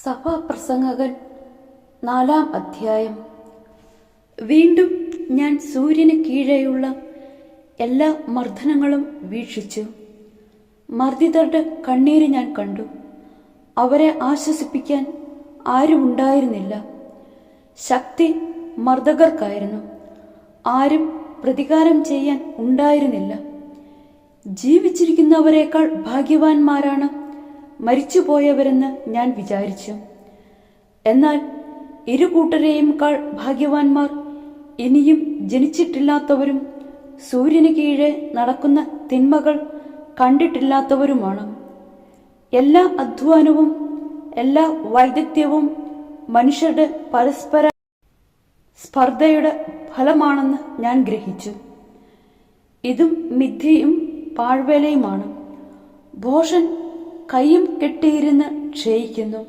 സഭാപ്രസംഗകൻ 4-ാം അധ്യായം. വീണ്ടും ഞാൻ സൂര്യന് കീഴെയുള്ള എല്ലാ മർദ്ദനങ്ങളും വീക്ഷിച്ചു. മർദ്ദിതരുടെ കണ്ണീര് ഞാൻ കണ്ടു. അവരെ ആശ്വസിപ്പിക്കാൻ ആരുമുണ്ടായിരുന്നില്ല. ശക്തി മർദ്ദകർക്കായിരുന്നു, ആരും പ്രതികാരം ചെയ്യാൻ ഉണ്ടായിരുന്നില്ല. ജീവിച്ചിരിക്കുന്നവരെക്കാൾ ഭാഗ്യവാന്മാരാണ് മരിച്ചുപോയവരെന്ന് ഞാൻ വിചാരിച്ചു. എന്നാൽ ഇരുകൂട്ടരെയുംക്കാൾ ഭാഗ്യവാന്മാർ ഇനിയും ജനിച്ചിട്ടില്ലാത്തവരും സൂര്യന് കീഴെ നടക്കുന്ന തിന്മകൾ കണ്ടിട്ടില്ലാത്തവരുമാണ്. എല്ലാ അധ്വാനവും എല്ലാ വൈദഗ്ധ്യവും മനുഷ്യരുടെ പരസ്പര സ്പർദ്ധയുടെ ഫലമാണെന്ന് ഞാൻ ഗ്രഹിച്ചു. ഇതും മിഥ്യയും പാഴ്വേലയുമാണ്. ഭോഷൻ കൈയും കെട്ടിയിരുന്ന് ക്ഷയിക്കുന്നു.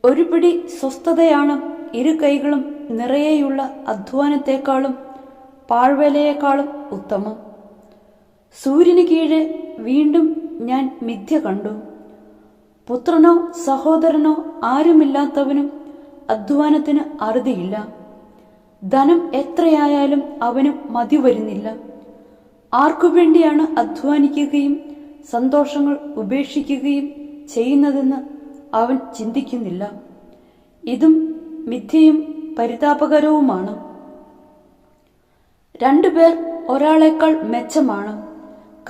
ഒരു പിടി സ്വസ്ഥതയാണ് ഇരു കൈകളും നിറയെയുള്ള അധ്വാനത്തെക്കാളും പാഴ്വേലയെക്കാളും ഉത്തമം. സൂര്യന് കീഴെ വീണ്ടും ഞാൻ മിഥ്യ കണ്ടു. പുത്രനോ സഹോദരനോ ആരുമില്ലാത്തവനും അധ്വാനത്തിന് അറുതിയില്ല. ധനം എത്രയായാലും അവന് മതി വരുന്നില്ല. ആർക്കുവേണ്ടിയാണ് അധ്വാനിക്കുകയും സന്തോഷങ്ങൾ ഉപേക്ഷിക്കുകയും ചെയ്യുന്നതെന്ന് അവൻ ചിന്തിക്കുന്നില്ല. ഇതും മിഥ്യയും പരിതാപകരവുമാണ്. 2 പേർ ഒരാളെക്കാൾ മെച്ചമാണ്,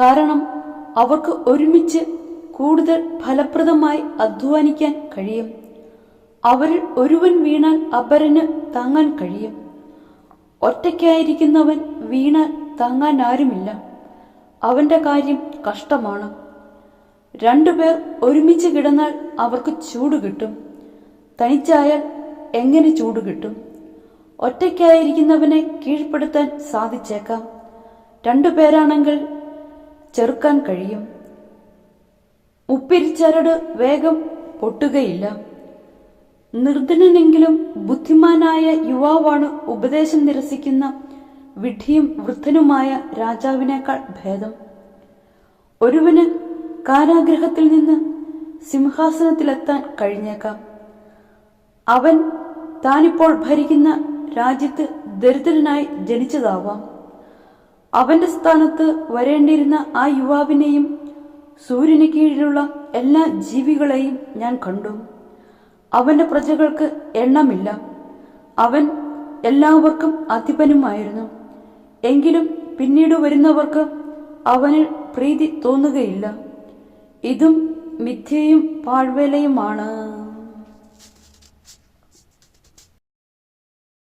കാരണം അവർക്ക് ഒരുമിച്ച് കൂടുതൽ ഫലപ്രദമായി അധ്വാനിക്കാൻ കഴിയും. അവരിൽ ഒരുവൻ വീണാൽ അപരന് താങ്ങാൻ കഴിയും. ഒറ്റയ്ക്കായിരിക്കുന്നവൻ വീണാൽ താങ്ങാൻ ആരുമില്ല. അവന്റെ കാര്യം കഷ്ടമാണ്. 2 പേർ ഒരുമിച്ച് കിടന്നാൽ അവർക്ക് ചൂട് കിട്ടും. തനിച്ചായാൽ എങ്ങനെ ചൂട് കിട്ടും? ഒറ്റയ്ക്കായിരിക്കുന്നവനെ കീഴ്പ്പെടുത്താൻ സാധിച്ചേക്കാം. 2 പേരാണെങ്കിൽ ചെറുക്കാൻ കഴിയും. മുപ്പിരിച്ചരട് വേഗം പൊട്ടുകയില്ല. നിർധനനെങ്കിലും ബുദ്ധിമാനായ യുവാവാണ് ഉപദേശം നിരസിക്കുന്ന വിഡ്ഢിയും വൃദ്ധനുമായ രാജാവിനേക്കാൾ ഭേദം. ഒരുവന് കാരാഗ്രഹത്തിൽ നിന്ന് സിംഹാസനത്തിലെത്താൻ കഴിഞ്ഞേക്കാം. അവൻ താനിപ്പോൾ ഭരിക്കുന്ന രാജ്യത്ത് ദരിദ്രനായി ജനിച്ചതാവാം. അവന്റെ സ്ഥാനത്ത് വരേണ്ടിയിരുന്ന ആ യുവാവിനെയും സൂര്യന് കീഴിലുള്ള എല്ലാ ജീവികളെയും ഞാൻ കണ്ടു. അവന്റെ പ്രജകൾക്ക് എണ്ണമില്ല. അവൻ എല്ലാവർക്കും അധിപനുമായിരുന്നു. എങ്കിലും പിന്നീട് വരുന്നവർക്ക് അവനിൽ പ്രീതി തോന്നുകയില്ല. ഇതും മിഥ്യയും പാഴ്വേലയുമാണ്.